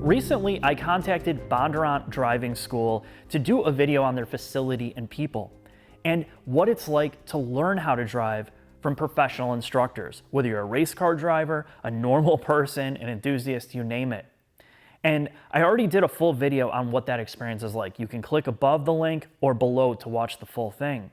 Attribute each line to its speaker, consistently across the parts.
Speaker 1: Recently, I contacted Bondurant Driving School to do a video on their facility and people, and what it's like to learn how to drive from professional instructors, whether you're a race car driver, a normal person, an enthusiast, you name it. And I already did a full video on what that experience is like. You can click above the link or below to watch the full thing.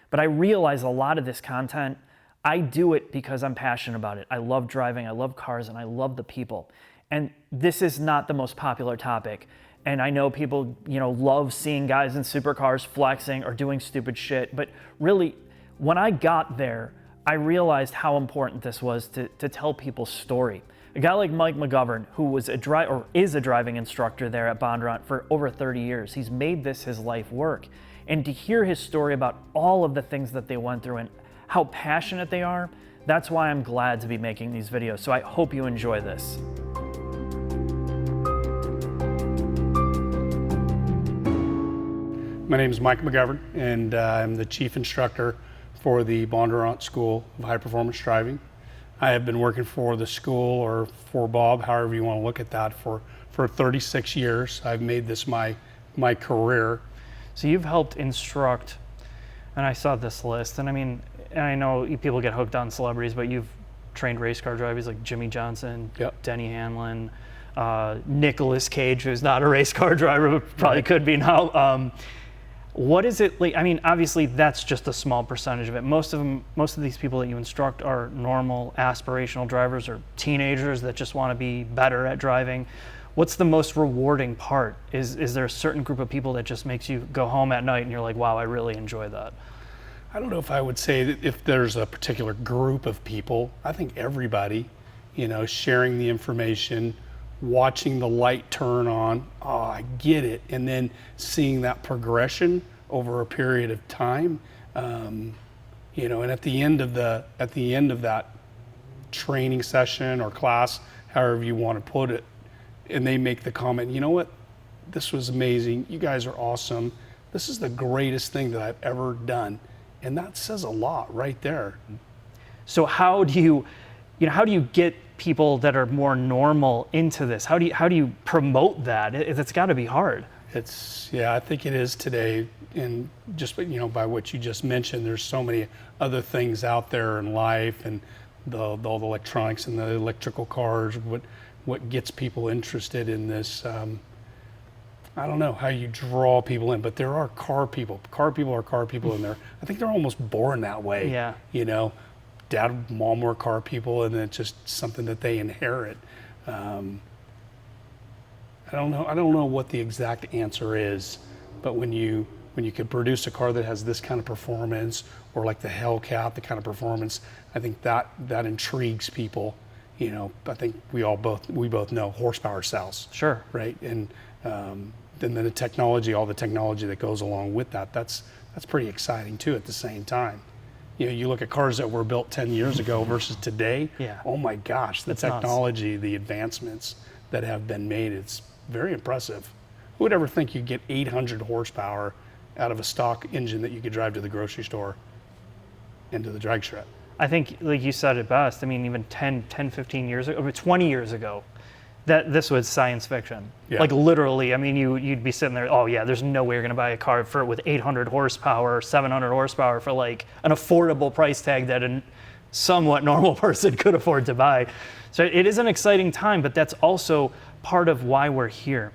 Speaker 1: But I realize a lot of this content, I do it because I'm passionate about it. I love driving, I love cars, and I love the people. And this is not the most popular topic. And I know people, love seeing guys in supercars flexing or doing stupid shit. But really, when I got there, I realized how important this was to tell people's story. A guy like Mike McGovern, who was is a driving instructor there at Bondurant for over 30 years, he's made this his life work. And to hear his story about all of the things that they went through and how passionate they are, that's why I'm glad to be making these videos. So I hope you enjoy this.
Speaker 2: My name is Mike McGovern, and I'm the chief instructor for the Bondurant School of High Performance Driving. I have been working for the school, or for Bob, however you want to look at that, for 36 years. I've made this my career.
Speaker 1: So you've helped instruct, and I saw this list, and I know people get hooked on celebrities, but you've trained race car drivers like Jimmy Johnson,
Speaker 2: Yep.
Speaker 1: Denny Hamlin, Nicolas Cage, who's not a race car driver, but probably could be now. What is it like? Obviously that's just a small percentage of it. Most of these people that you instruct are normal aspirational drivers or teenagers that just want to be better at driving. What's the most rewarding part? Is there a certain group of people that just makes you go home at night and you're like, wow, I really enjoy that?
Speaker 2: I don't know if I would say that if there's a particular group of people. I think everybody, sharing the information, watching the light turn on, oh, I get it, and then seeing that progression over a period of time, and at the end of that training session or class, however you want to put it, and they make the comment, you know what, this was amazing, you guys are awesome, this is the greatest thing that I've ever done, and that says a lot right there.
Speaker 1: So how do you get people that are more normal into this? How do you promote that? It's got to be hard.
Speaker 2: I think it is today, and just by what you just mentioned, there's so many other things out there in life, and all the electronics and the electrical cars. What gets people interested in this? I don't know how you draw people in, but there are car people. Car people are car people in there. I think they're almost born that way.
Speaker 1: Yeah.
Speaker 2: Dad, mom were car people, and it's just something that they inherit. I don't know what the exact answer is, but when you could produce a car that has this kind of performance, or like the Hellcat, the kind of performance, I think that intrigues people. I think we both know horsepower sells.
Speaker 1: Sure.
Speaker 2: Right, and then the technology, all the technology that goes along with that's pretty exciting too. At the same time. You look at cars that were built 10 years ago versus today.
Speaker 1: Yeah.
Speaker 2: Oh my gosh, the
Speaker 1: That's
Speaker 2: technology,
Speaker 1: nuts.
Speaker 2: The advancements that have been made, it's very impressive. Who would ever think you'd get 800 horsepower out of a stock engine that you could drive to the grocery store and to the drag strip?
Speaker 1: I think, like you said it best, even 10, 15 years ago, or 20 years ago, that this was science fiction.
Speaker 2: Yeah.
Speaker 1: Like literally, you'd be sitting there, oh yeah, there's no way you're gonna buy a car with 800 horsepower, 700 horsepower for like an affordable price tag that a somewhat normal person could afford to buy. So it is an exciting time, but that's also part of why we're here.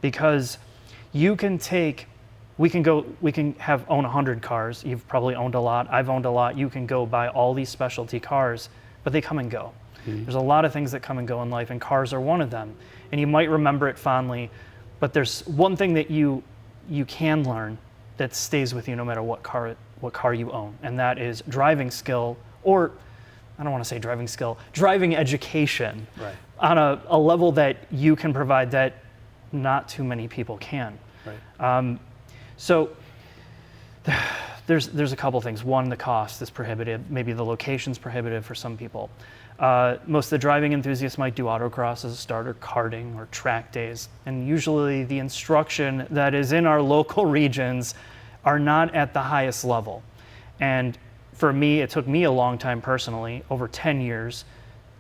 Speaker 1: Because we can own 100 cars. You've probably owned a lot, I've owned a lot. You can go buy all these specialty cars, but they come and go. There's a lot of things that come and go in life, and cars are one of them. And you might remember it fondly, but there's one thing that you can learn that stays with you no matter what car you own, and that is driving skill, or I don't want to say driving skill, driving education,
Speaker 2: Right.
Speaker 1: On a level that you can provide that not too many people can.
Speaker 2: Right.
Speaker 1: So there's a couple things. One, the cost is prohibitive. Maybe the location's prohibitive for some people. Most of the driving enthusiasts might do autocross as a starter, karting, or track days. And usually the instruction that is in our local regions are not at the highest level. And for me, it took me a long time personally, over 10 years,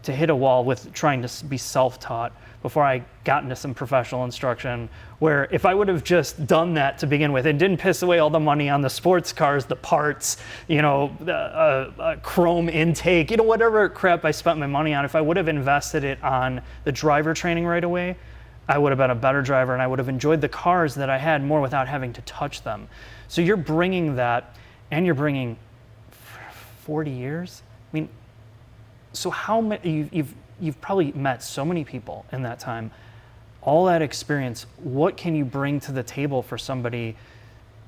Speaker 1: to hit a wall with trying to be self-taught before I got into some professional instruction, where if I would have just done that to begin with and didn't piss away all the money on the sports cars, the parts, the chrome intake, whatever crap I spent my money on, if I would have invested it on the driver training right away, I would have been a better driver and I would have enjoyed the cars that I had more without having to touch them. So you're bringing that, and you're bringing 40 years? I mean, so how many, you've probably met so many people in that time, all that experience. What can you bring to the table for somebody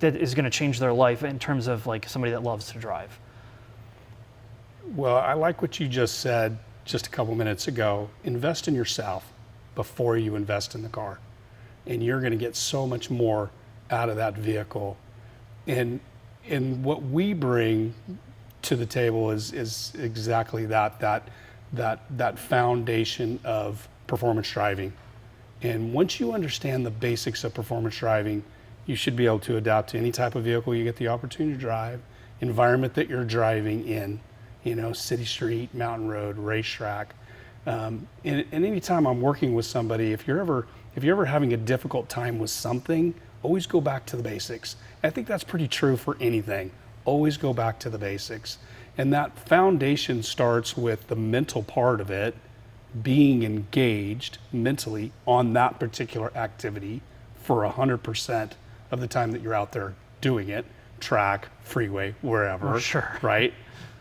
Speaker 1: that is going to change their life in terms of like somebody that loves to drive?
Speaker 2: Well, I like what you just said just a couple minutes ago. Invest in yourself before you invest in the car, and you're going to get so much more out of that vehicle. And what we bring to the table is exactly that foundation of performance driving. And once you understand the basics of performance driving, you should be able to adapt to any type of vehicle you get the opportunity to drive, environment that you're driving in, city, street, mountain road, racetrack. And anytime I'm working with somebody, if you're ever having a difficult time with something, always go back to the basics. I think that's pretty true for anything. Always go back to the basics. And that foundation starts with the mental part of it, being engaged mentally on that particular activity for 100% of the time that you're out there doing it, track, freeway, wherever,
Speaker 1: sure.
Speaker 2: Right?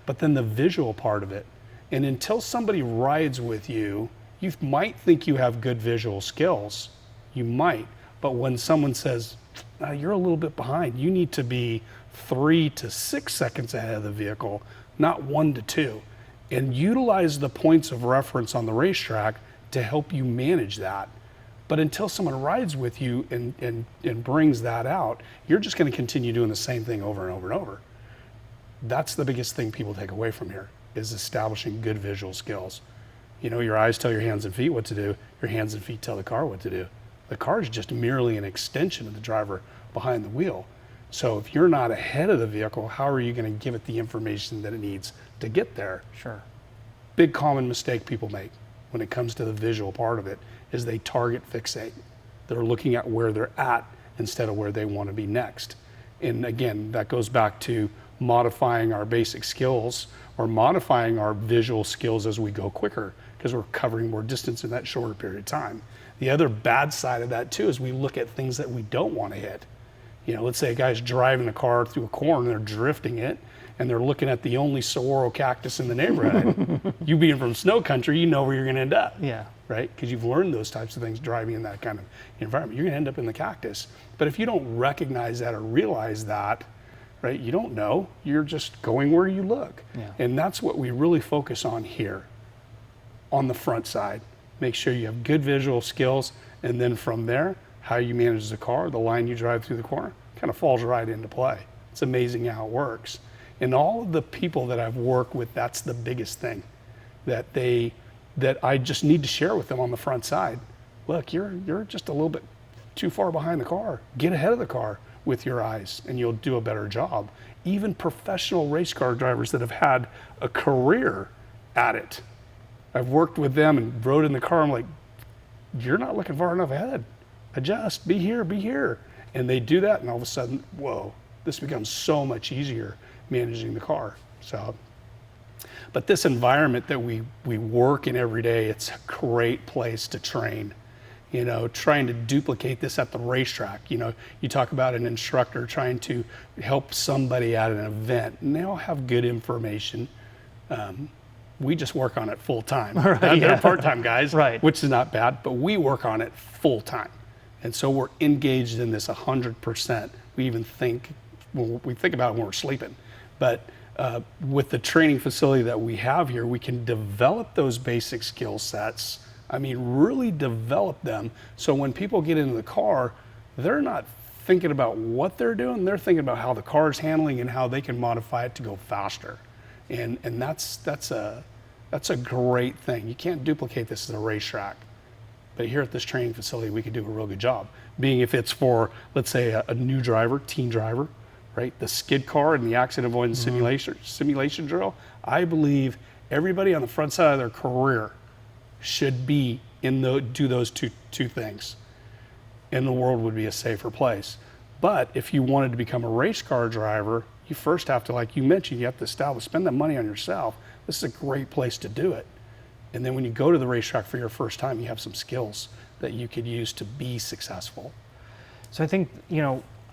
Speaker 2: But then the visual part of it. And until somebody rides with you, you might think you have good visual skills. You might. But when someone says, you're a little bit behind, you need to be 3 to 6 seconds ahead of the vehicle, not 1 to 2. And utilize the points of reference on the racetrack to help you manage that. But until someone rides with you and brings that out, you're just going to continue doing the same thing over and over and over. That's the biggest thing people take away from here, is establishing good visual skills. Your eyes tell your hands and feet what to do. Your hands and feet tell the car what to do. The car is just merely an extension of the driver behind the wheel. So if you're not ahead of the vehicle, how are you going to give it the information that it needs to get there?
Speaker 1: Sure.
Speaker 2: Big common mistake people make when it comes to the visual part of it is they target fixate. They're looking at where they're at instead of where they want to be next. And again, that goes back to modifying our basic skills or modifying our visual skills as we go quicker, because we're covering more distance in that shorter period of time. The other bad side of that too is we look at things that we don't want to hit. Let's say a guy's driving a car through a corner, they're drifting it, and they're looking at the only saguaro cactus in the neighborhood. You being from snow country, you know where you're going to end up.
Speaker 1: Yeah.
Speaker 2: Right? Because you've learned those types of things driving in that kind of environment. You're going to end up in the cactus. But if you don't recognize that or realize that, right, you don't know. You're just going where you look.
Speaker 1: Yeah.
Speaker 2: And that's what we really focus on here on the front side. Make sure you have good visual skills, and then from there, how you manage the car, the line you drive through the corner, kind of falls right into play. It's amazing how it works. And all of the people that I've worked with, that's the biggest thing that I just need to share with them on the front side. Look, you're just a little bit too far behind the car. Get ahead of the car with your eyes and you'll do a better job. Even professional race car drivers that have had a career at it, I've worked with them and rode in the car. I'm like, you're not looking far enough ahead. Adjust, be here. And they do that, and all of a sudden, whoa, this becomes so much easier managing the car. So, but this environment that we work in every day, it's a great place to train. Trying to duplicate this at the racetrack. You talk about an instructor trying to help somebody at an event, and they all have good information. We just work on it full time.
Speaker 1: Right,
Speaker 2: They're part-time guys,
Speaker 1: right,
Speaker 2: which is not bad, but we work on it full time. And so we're engaged in this 100%. We even think about it when we're sleeping. But with the training facility that we have here, we can develop those basic skill sets. Really develop them. So when people get into the car, they're not thinking about what they're doing. They're thinking about how the car is handling and how they can modify it to go faster. And that's a great thing. You can't duplicate this at a racetrack. But here at this training facility, we could do a real good job. Being if it's for, let's say, a new driver, teen driver, right? The skid car and the accident avoidance simulation drill, I believe Everybody on the front side of their career should be do those two things, and the world would be a safer place. But if you wanted to become a race car driver, you first have to, like you mentioned, you have to spend that money on yourself. This is a great place to do it. And then when you go to the racetrack for your first time, you have some skills that you could use to be successful.
Speaker 1: So I think,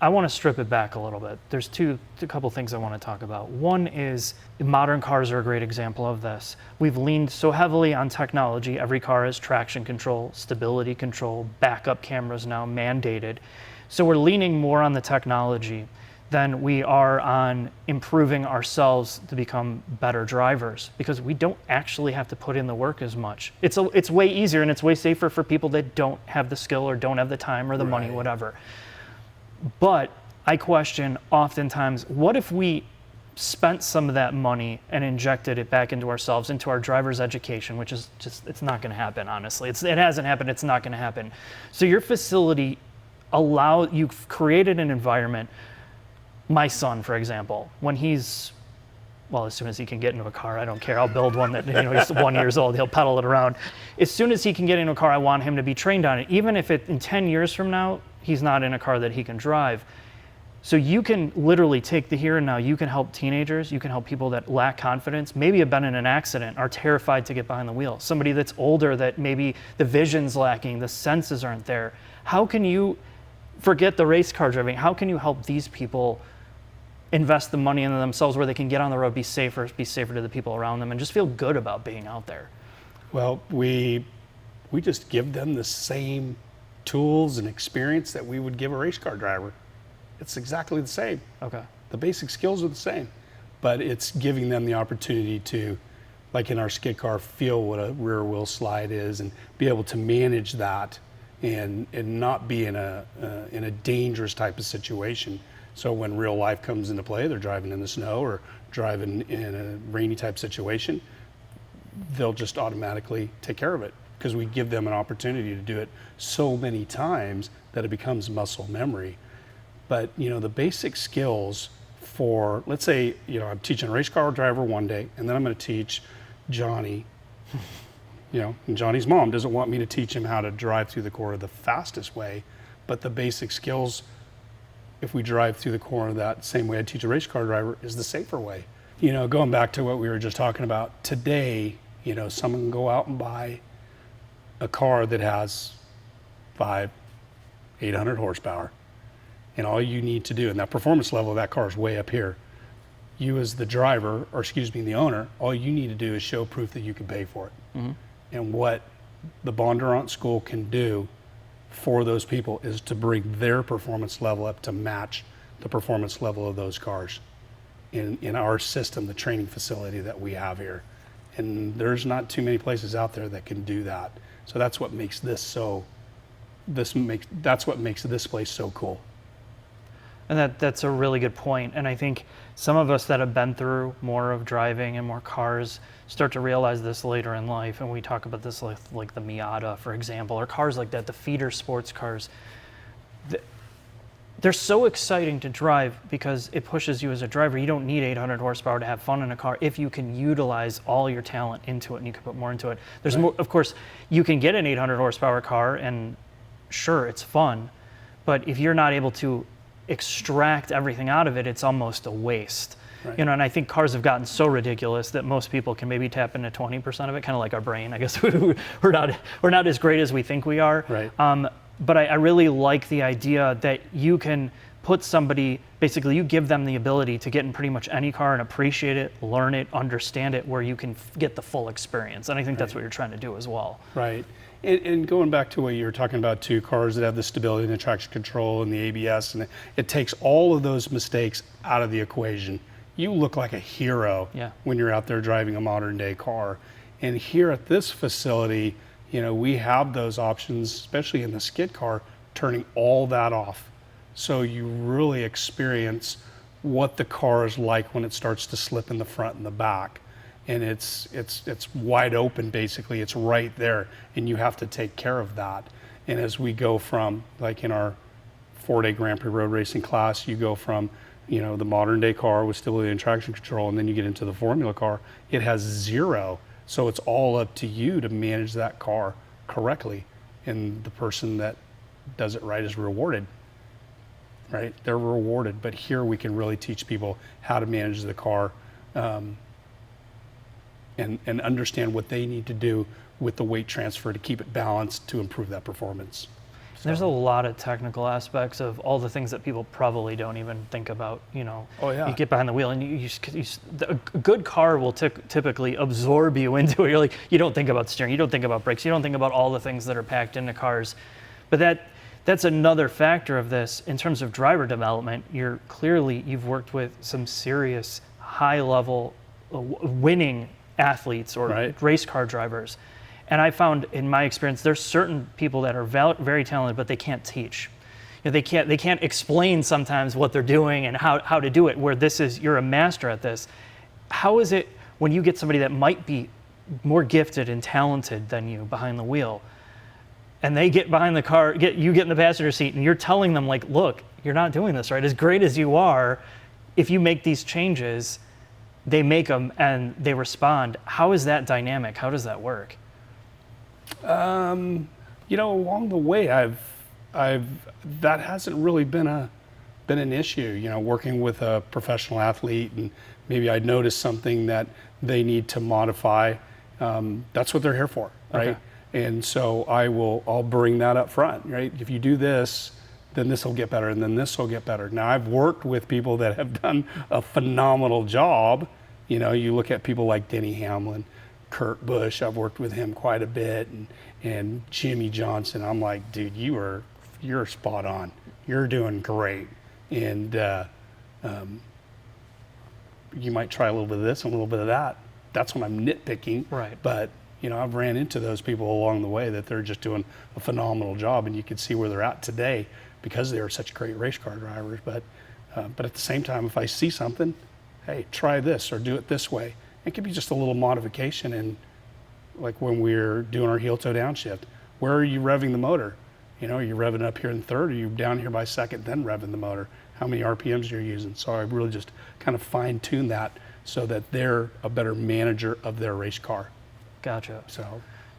Speaker 1: I want to strip it back a little bit. There's a couple things I want to talk about. One is modern cars are a great example of this. We've leaned so heavily on technology. Every car has traction control, stability control, backup cameras now mandated. So we're leaning more on the technology than we are on improving ourselves to become better drivers, because we don't actually have to put in the work as much. It's way easier and it's way safer for people that don't have the skill or don't have the time or the money, whatever. But I question oftentimes, what if we spent some of that money and injected it back into ourselves, into our driver's education, which is just, it's not going to happen, honestly. It hasn't happened, it's not going to happen. So your facility you've created an environment. My son, for example, when as soon as he can get into a car, I don't care. I'll build one that, he's 1 year old, he'll pedal it around. As soon as he can get into a car, I want him to be trained on it. Even if in 10 years from now, he's not in a car that he can drive. So you can literally take the here and now. You can help teenagers. You can help people that lack confidence, maybe have been in an accident, are terrified to get behind the wheel. Somebody that's older, that maybe the vision's lacking, the senses aren't there. How can you, forget the race car driving, how can you help these people invest the money into themselves where they can get on the road, be safer to the people around them, and just feel good about being out there?
Speaker 2: Well, we just give them the same tools and experience that we would give a race car driver. It's exactly the same.
Speaker 1: Okay.
Speaker 2: The basic skills are the same, but it's giving them the opportunity to, like in our skid car, feel what a rear wheel slide is and be able to manage that and not be in a dangerous type of situation. So when real life comes into play, they're driving in the snow or driving in a rainy type situation, they'll just automatically take care of it, because we give them an opportunity to do it so many times that it becomes muscle memory. But the basic skills for, let's say, I'm teaching a race car driver one day, and then I'm going to teach Johnny, and Johnny's mom doesn't want me to teach him how to drive through the corner the fastest way, but the basic skills, if we drive through the corner that same way I teach a race car driver, is the safer way. Going back to what we were just talking about today, someone can go out and buy a car that has 800 horsepower, and all you need to do, and that performance level of that car is way up here. You as the driver, or the owner, all you need to do is show proof that you can pay for it. Mm-hmm. And what the Bondurant School can do for those people is to bring their performance level up to match the performance level of those cars in our system, the training facility that we have here. And there's not too many places out there that can do that. So that's what makes this that's what makes this place so cool.
Speaker 1: And that's a really good point. And I think some of us that have been through more of driving and more cars start to realize this later in life. And we talk about this like the Miata, for example, or cars like that, the feeder sports cars. They're so exciting to drive because it pushes you as a driver. You don't need 800 horsepower to have fun in a car if you can utilize all your talent into it and you can put more into it. There's more, of course, you can get an 800 horsepower car and sure, it's fun, but if you're not able to extract everything out of it, it's almost a waste. Right. And I think cars have gotten so ridiculous that most people can maybe tap into 20% of it, kind of like our brain. I guess we're not as great as we think we are.
Speaker 2: Right.
Speaker 1: But I really like the idea that you can put somebody, basically you give them the ability to get in pretty much any car and appreciate it, learn it, understand it, where you can get the full experience. And I think that's what you're trying to do as well.
Speaker 2: Right. And going back to what you were talking about too, cars that have the stability and the traction control and the ABS, and it takes all of those mistakes out of the equation. You look like a hero when you're out there driving a modern day car. And here at this facility, we have those options, especially in the skid car, turning all that off. So you really experience what the car is like when it starts to slip in the front and the back. And it's wide open, basically. It's right there, and you have to take care of that. And as we go from, like in our 4-day Grand Prix road racing class, you go from, the modern day car with stability and traction control, and then you get into the formula car, it has 0. So it's all up to you to manage that car correctly. And the person that does it right is rewarded, right? They're rewarded. But here we can really teach people how to manage the car and understand what they need to do with the weight transfer to keep it balanced to improve that performance. So.
Speaker 1: There's a lot of technical aspects of all the things that people probably don't even think about.
Speaker 2: Oh, yeah.
Speaker 1: You get behind the wheel and a good car will typically absorb you into it. You don't think about steering, you don't think about brakes, you don't think about all the things that are packed into cars. But that's another factor of this in terms of driver development. You've worked with some serious high-level winning athletes or race car drivers. And I found in my experience, there's certain people that are very talented, but they can't teach. They can't explain sometimes what they're doing and how to do it, where you're a master at this. How is it when you get somebody that might be more gifted and talented than you behind the wheel, and they get behind the car, you get in the passenger seat, and you're telling them, look, you're not doing this right. As great as you are, if you make these changes, they make them and they respond. How is that dynamic? How does that work?
Speaker 2: Along the way, that hasn't really been an issue. Working with a professional athlete, and maybe I notice something that they need to modify. That's what they're here for, right? Okay. And so I'll bring that up front, right? If you do this, then this will get better, and then this will get better. Now, I've worked with people that have done a phenomenal job. You look at people like Denny Hamlin, Kurt Busch. I've worked with him quite a bit, and Jimmy Johnson. I'm like, dude, you're spot on. You're doing great. And you might try a little bit of this and a little bit of that. That's when I'm nitpicking.
Speaker 1: Right.
Speaker 2: But I've ran into those people along the way that they're just doing a phenomenal job, and you can see where they're at today because they are such great race car drivers. But at the same time, if I see something, hey, try this or do it this way. It could be just a little modification. And like when we're doing our heel toe downshift, where are you revving the motor? Are you revving up here in third? Or are you down here by second, then revving the motor? How many RPMs you're using? So I really just kind of fine tune that so that they're a better manager of their race car.
Speaker 1: Gotcha.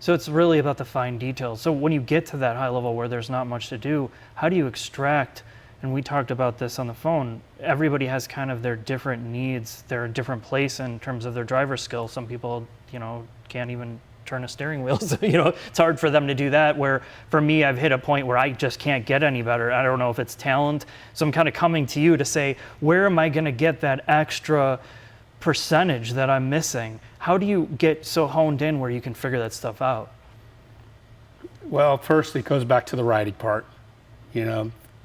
Speaker 2: So
Speaker 1: it's really about the fine details. So when you get to that high level where there's not much to do, how do you extract? And we talked about this on the phone. Everybody has kind of their different needs. They're a different place in terms of their driver skill. Some people, can't even turn a steering wheel. So, it's hard for them to do that. Where for me, I've hit a point where I just can't get any better. I don't know if it's talent. So I'm kind of coming to you to say, where am I going to get that extra percentage that I'm missing? How do you get so honed in where you can figure that stuff out?
Speaker 2: Well, first it goes back to the riding part.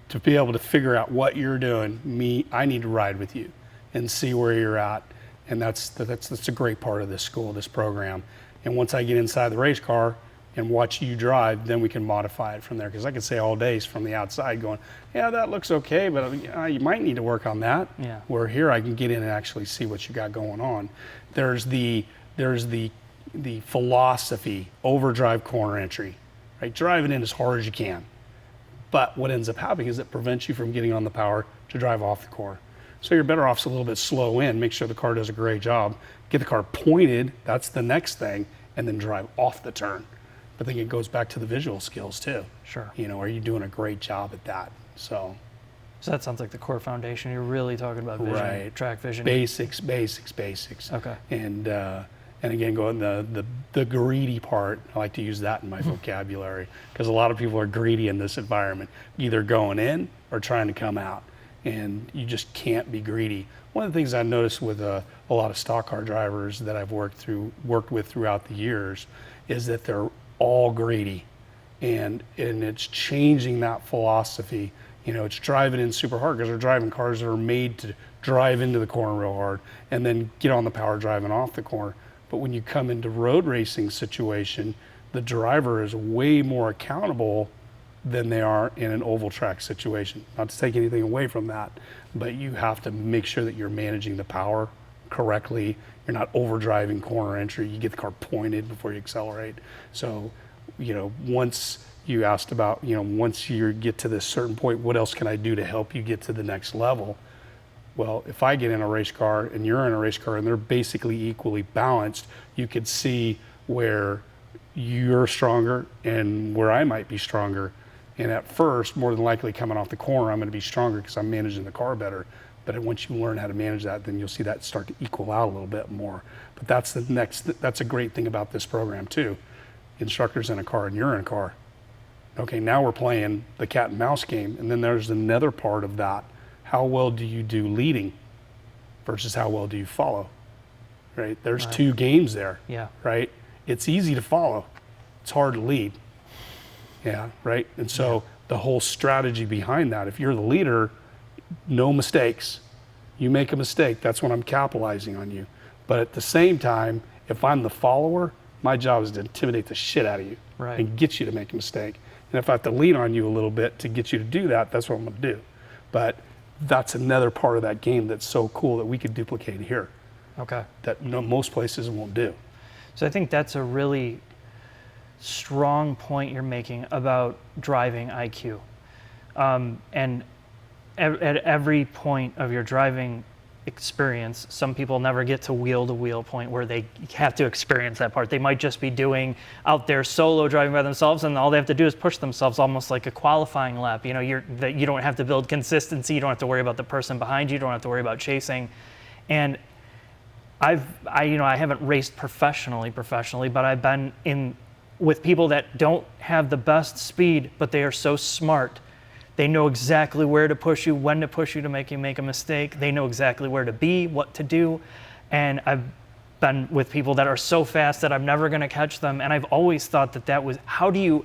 Speaker 2: To be able to figure out what you're doing, I need to ride with you and see where you're at. And that's a great part of this school, this program. And once I get inside the race car and watch you drive, then we can modify it from there. Because I can say all days from the outside going, yeah, that looks okay, but you might need to work on that.
Speaker 1: Yeah.
Speaker 2: Where here I can get in and actually see what you got going on. There's the philosophy, overdrive corner entry, right? Drive it in as hard as you can. But what ends up happening is it prevents you from getting on the power to drive off the corner. So you're better off a little bit slow in, make sure the car does a great job, get the car pointed, that's the next thing, and then drive off the turn. But then it goes back to the visual skills too.
Speaker 1: Sure.
Speaker 2: Are you doing a great job at that? So
Speaker 1: that sounds like the core foundation. You're really talking about vision,
Speaker 2: right.
Speaker 1: Track vision.
Speaker 2: Basics.
Speaker 1: Okay.
Speaker 2: And again, going the greedy part, I like to use that in my vocabulary because a lot of people are greedy in this environment, either going in or trying to come out, and you just can't be greedy. One of the things I noticed with a lot of stock car drivers that I've worked with throughout the years is that they're all greedy, and it's changing that philosophy. It's driving in super hard because they're driving cars that are made to drive into the corner real hard and then get on the power driving off the corner. But when you come into road racing situation, the driver is way more accountable than they are in an oval track situation. Not to take anything away from that, but you have to make sure that you're managing the power correctly. You're not overdriving corner entry. You get the car pointed before you accelerate. So, once you asked about, once you get to this certain point, what else can I do to help you get to the next level? Well, if I get in a race car and you're in a race car and they're basically equally balanced, you could see where you're stronger and where I might be stronger. And at first, more than likely coming off the corner, I'm going to be stronger because I'm managing the car better. But once you learn how to manage that, then you'll see that start to equal out a little bit more. But that's a great thing about this program too. Instructor's in a car and you're in a car. Okay, now we're playing the cat and mouse game. And then there's another part of that. How well do you do leading versus how well do you follow? Right? There's two games there.
Speaker 1: Yeah.
Speaker 2: Right? It's easy to follow. It's hard to lead. Yeah, right? And so the whole strategy behind that, if you're the leader, no mistakes. You make a mistake, that's when I'm capitalizing on you. But at the same time, if I'm the follower, my job is to intimidate the shit out of you and get you to make a mistake. And if I have to lean on you a little bit to get you to do that, that's what I'm gonna do. But that's another part of that game that's so cool that we could duplicate here.
Speaker 1: Okay.
Speaker 2: That most places won't do.
Speaker 1: So I think that's a really strong point you're making about driving IQ. And at every point of your driving experience, some people never get to wheel point where they have to experience that part. They might just be doing out there solo driving by themselves, and all they have to do is push themselves, almost like a qualifying lap. You know, you don't have to build consistency. You don't have to worry about the person behind you. You don't have to worry about chasing. And I haven't raced professionally, but I've been in with people that don't have the best speed, but they are so smart. They know exactly where to push you, when to push you to make you make a mistake. They know exactly where to be, what to do. And I've been with people that are so fast that I'm never going to catch them. And I've always thought that was, how do you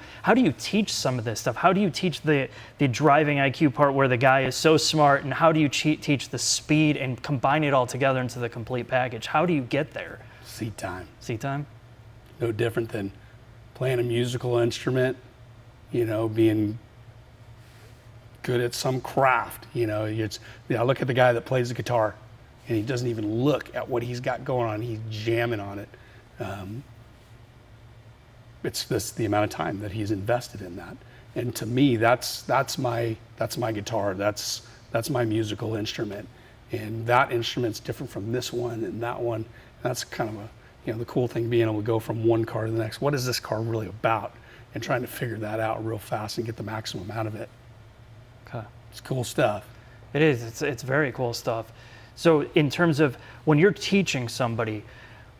Speaker 1: teach some of this stuff? How do you teach the driving IQ part where the guy is so smart, and how do you teach the speed and combine it all together into the complete package? How do you get there?
Speaker 2: Seat time.
Speaker 1: Seat time?
Speaker 2: No different than playing a musical instrument, being good at some craft. I look at the guy that plays the guitar and he doesn't even look at what he's got going on. He's jamming on it. It's just the amount of time that he's invested in that. And to me, that's my guitar. That's my musical instrument. And that instrument's different from this one and that one. And that's kind of the cool thing, being able to go from one car to the next. What is this car really about? And trying to figure that out real fast and get the maximum out of it.
Speaker 1: Okay.
Speaker 2: It's cool stuff.
Speaker 1: It is. It's very cool stuff. So in terms of when you're teaching somebody,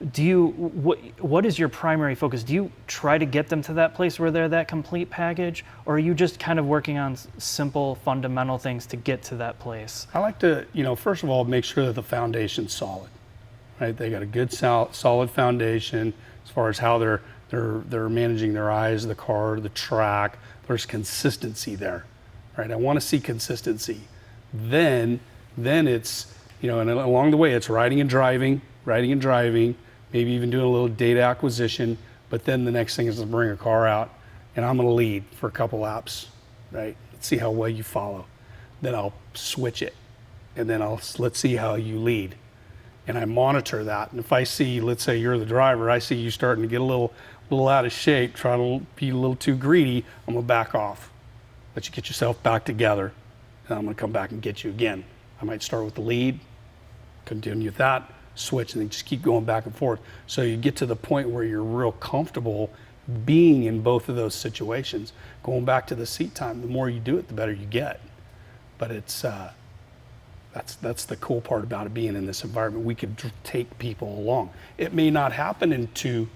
Speaker 1: what is your primary focus? Do you try to get them to that place where they're that complete package, or are you just kind of working on simple fundamental things to get to that place?
Speaker 2: I like to, first of all, make sure that the foundation's solid. Right? They got a good solid foundation as far as how they're managing their eyes, the car, the track. There's consistency there. Right? I want to see consistency. Then it's, and along the way, it's riding and driving, maybe even doing a little data acquisition. But then the next thing is to bring a car out, and I'm going to lead for a couple laps, right? Let's see how well you follow. Then I'll switch it, and then let's see how you lead. And I monitor that. And if I see, let's say you're the driver, I see you starting to get a little out of shape, trying to be a little too greedy, I'm going to back off. Let you get yourself back together, and I'm going to come back and get you again. I might start with the lead, continue with that, switch, and then just keep going back and forth. So you get to the point where you're real comfortable being in both of those situations. Going back to the seat time, the more you do it, the better you get. But it's that's the cool part about it, being in this environment. We could take people along. It may not happen in two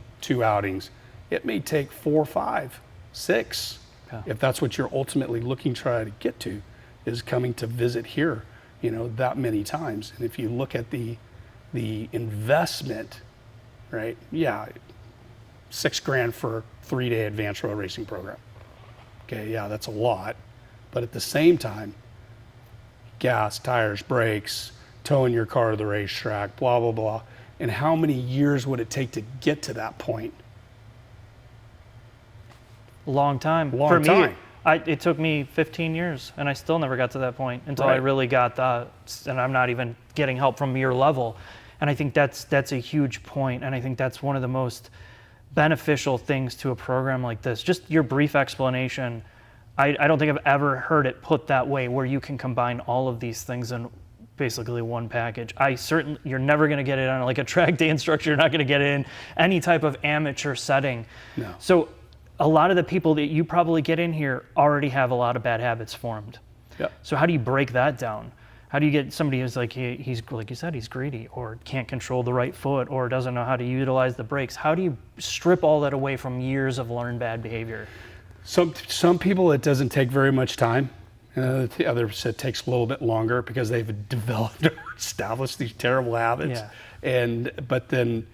Speaker 2: outings. It may take 4, 5, 6.
Speaker 1: Okay.
Speaker 2: If that's what you're ultimately looking to try to get to, is coming to visit here, that many times. And if you look at the investment, right? Yeah, $6,000 for a 3-day advanced road racing program. Okay, yeah, that's a lot. But at the same time, gas, tires, brakes, towing your car to the racetrack, blah, blah, blah. And how many years would it take to get to that point?
Speaker 1: Long time. For me, it took me 15 years, and I still never got to that point until I really got and I'm not even getting help from your level. And I think that's a huge point, and I think that's one of the most beneficial things to a program like this. Just your brief explanation, I don't think I've ever heard it put that way, where you can combine all of these things in basically one package. You're never going to get it on like a track day instructor. You're not going to get it in any type of amateur setting.
Speaker 2: No.
Speaker 1: So a lot of the people that you probably get in here already have a lot of bad habits formed.
Speaker 2: Yep.
Speaker 1: So how do you break that down? How do you get somebody who's like, he's like you said, he's greedy or can't control the right foot or doesn't know how to utilize the brakes? How do you strip all that away from years of learned bad behavior?
Speaker 2: Some people, it doesn't take very much time. The others, it takes a little bit longer because they've developed or established these terrible habits.
Speaker 1: Yeah.
Speaker 2: But then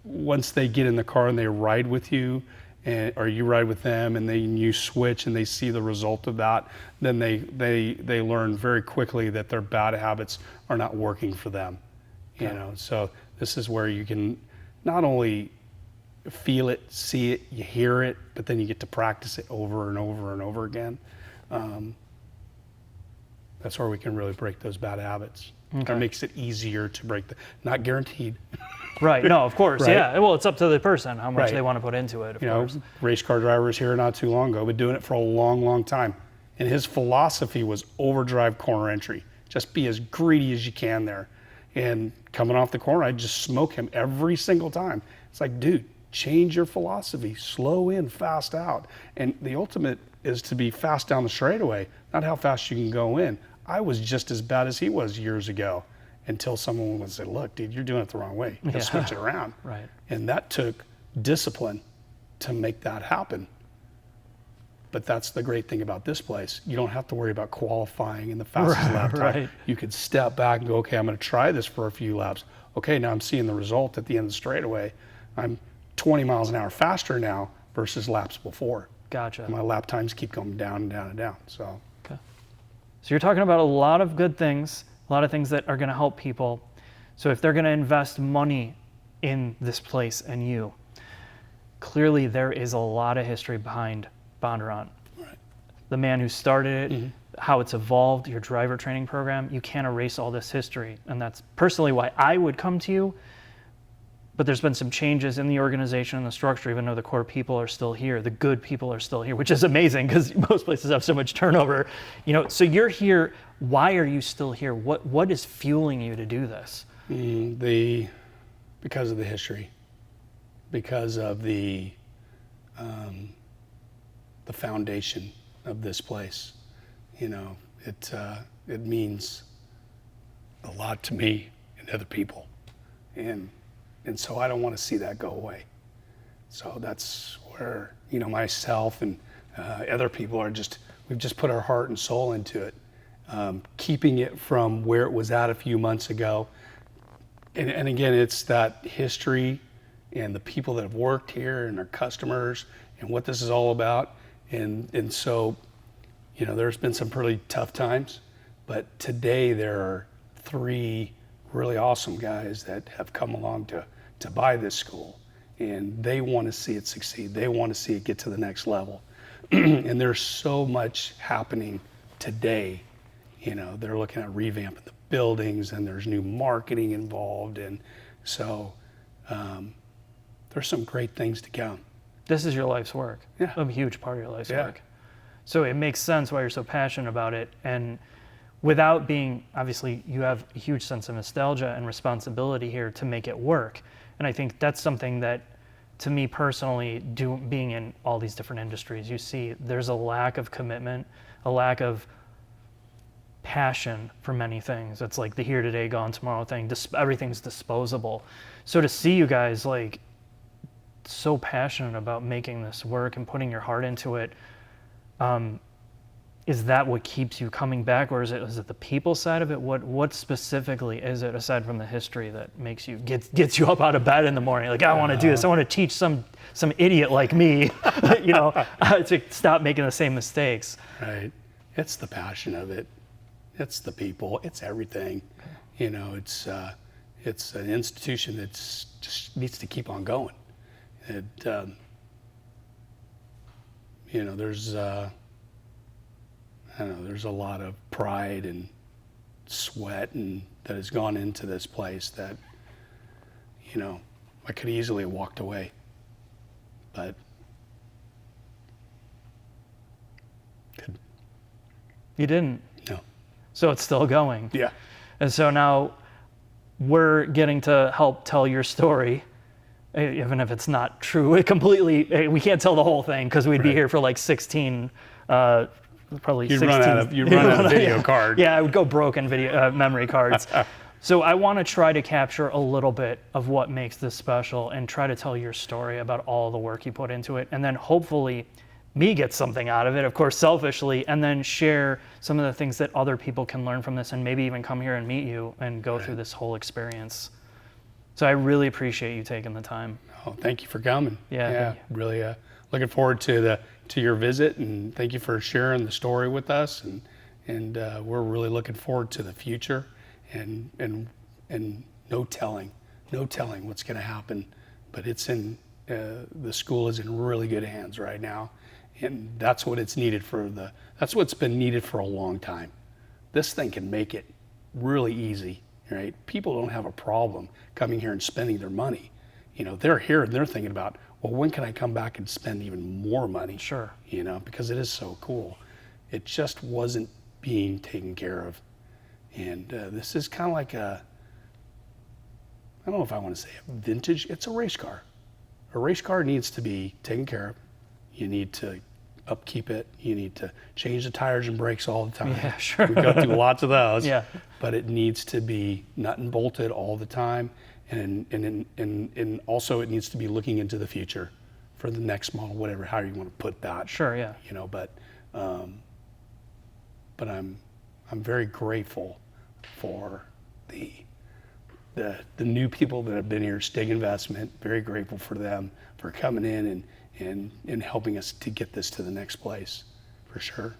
Speaker 2: once they get in the car and they ride with you, or you ride with them, and then you switch and they see the result of that, then they learn very quickly that their bad habits are not working for them. You know, so this is where you can not only feel it, see it, you hear it, but then you get to practice it over and over and over again. That's where we can really break those bad habits.
Speaker 1: Okay.
Speaker 2: It makes it easier to break not guaranteed.
Speaker 1: Right. No, of course.
Speaker 2: Right?
Speaker 1: Yeah. Well, it's up to the person how much
Speaker 2: Right.
Speaker 1: they want to put into it. Of course.
Speaker 2: Race car drivers here not too long ago, been doing it for a long, long time. And his philosophy was overdrive corner entry. Just be as greedy as you can there. And coming off the corner, I'd just smoke him every single time. It's like, dude, change your philosophy. Slow in, fast out. And the ultimate is to be fast down the straightaway, not how fast you can go in. I was just as bad as he was years ago until someone would say, look, dude, you're doing it the wrong way. You can switch it around.
Speaker 1: Right.
Speaker 2: And that took discipline to make that happen. But that's the great thing about this place. You don't have to worry about qualifying in the fastest lap time.
Speaker 1: Right.
Speaker 2: You could step back and go, okay, I'm going to try this for a few laps. Okay, now I'm seeing the result at the end of the straightaway. I'm 20 miles an hour faster now versus laps before.
Speaker 1: Gotcha.
Speaker 2: And my lap times keep going down and down and down. So
Speaker 1: you're talking about a lot of good things, a lot of things that are going to help people. So if they're going to invest money in this place and you, clearly there is a lot of history behind Bondurant.
Speaker 2: Right.
Speaker 1: The man who started it, how it's evolved, your driver training program, you can't erase all this history. And that's personally why I would come to you. But there's been some changes in the organization and the structure, even though the core people are still here. The good people are still here, which is amazing because most places have so much turnover. You know, so you're here. Why are you still here? What is fueling you to do this?
Speaker 2: Because of the history, because of the foundation of this place. You know, it means a lot to me and other people, and so I don't want to see that go away. So that's where, you know, myself and other people we've just put our heart and soul into it, keeping it from where it was at a few months ago. And again, it's that history and the people that have worked here and our customers and what this is all about. And so, you know, there's been some pretty tough times, but today there are 3 really awesome guys that have come along to buy this school, and they want to see it succeed. They want to see it get to the next level. And there's so much happening today. You know, they're looking at revamping the buildings, and there's new marketing involved, and so there's some great things to come.
Speaker 1: This is your life's work.
Speaker 2: Yeah.
Speaker 1: A huge part of your life's work. So it makes sense why you're so passionate about it. And without being, obviously, you have a huge sense of nostalgia and responsibility here to make it work. And I think that's something that, to me personally, being in all these different industries, you see there's a lack of commitment, a lack of passion for many things. It's like the here today, gone tomorrow thing. Everything's disposable. So to see you guys like so passionate about making this work and putting your heart into it, is that what keeps you coming back, or is it the people side of it? What specifically is it aside from the history that makes you gets you up out of bed in the morning? Like, I want to do this. I want to teach some idiot like me, you know, to stop making the same mistakes.
Speaker 2: Right. It's the passion of it. It's the people. It's everything. You know, it's an institution that's just needs to keep on going. You know, there's there's a lot of pride and sweat that has gone into this place that, you know, I could easily have walked away, but
Speaker 1: you didn't.
Speaker 2: No.
Speaker 1: So it's still going.
Speaker 2: Yeah.
Speaker 1: And so now we're getting to help tell your story, even if it's not true completely. We can't tell the whole thing because we'd be here for like 16, probably
Speaker 2: You'd
Speaker 1: 16.
Speaker 2: run out of video cards.
Speaker 1: Yeah, I would go broken video memory cards. So I want to try to capture a little bit of what makes this special and try to tell your story about all the work you put into it. And then hopefully me get something out of it, of course, selfishly, and then share some of the things that other people can learn from this and maybe even come here and meet you and go through this whole experience. So I really appreciate you taking the time.
Speaker 2: Oh, thank you for coming.
Speaker 1: Yeah.
Speaker 2: Really looking forward to your visit, and thank you for sharing the story with us. And we're really looking forward to the future, and no telling what's going to happen. But it's the school is in really good hands right now, and that's what it's needed that's what's been needed for a long time. This thing can make it really easy, right? People don't have a problem coming here and spending their money. They're here and they're thinking about, well, when can I come back and spend even more money?
Speaker 1: Sure.
Speaker 2: Because it is so cool. It just wasn't being taken care of. And this is kind of like I don't know if I want to say a vintage, it's a race car. A race car needs to be taken care of. You need to upkeep it. You need to change the tires and brakes all the time.
Speaker 1: Yeah, sure.
Speaker 2: We go through lots of those.
Speaker 1: Yeah.
Speaker 2: But it needs to be nut and bolted all the time. And also it needs to be looking into the future for the next model, whatever, how you want to put that.
Speaker 1: Sure, yeah.
Speaker 2: But I'm very grateful for the new people that have been here, Stig Investment. Very grateful for them for coming in and helping us to get this to the next place, for sure.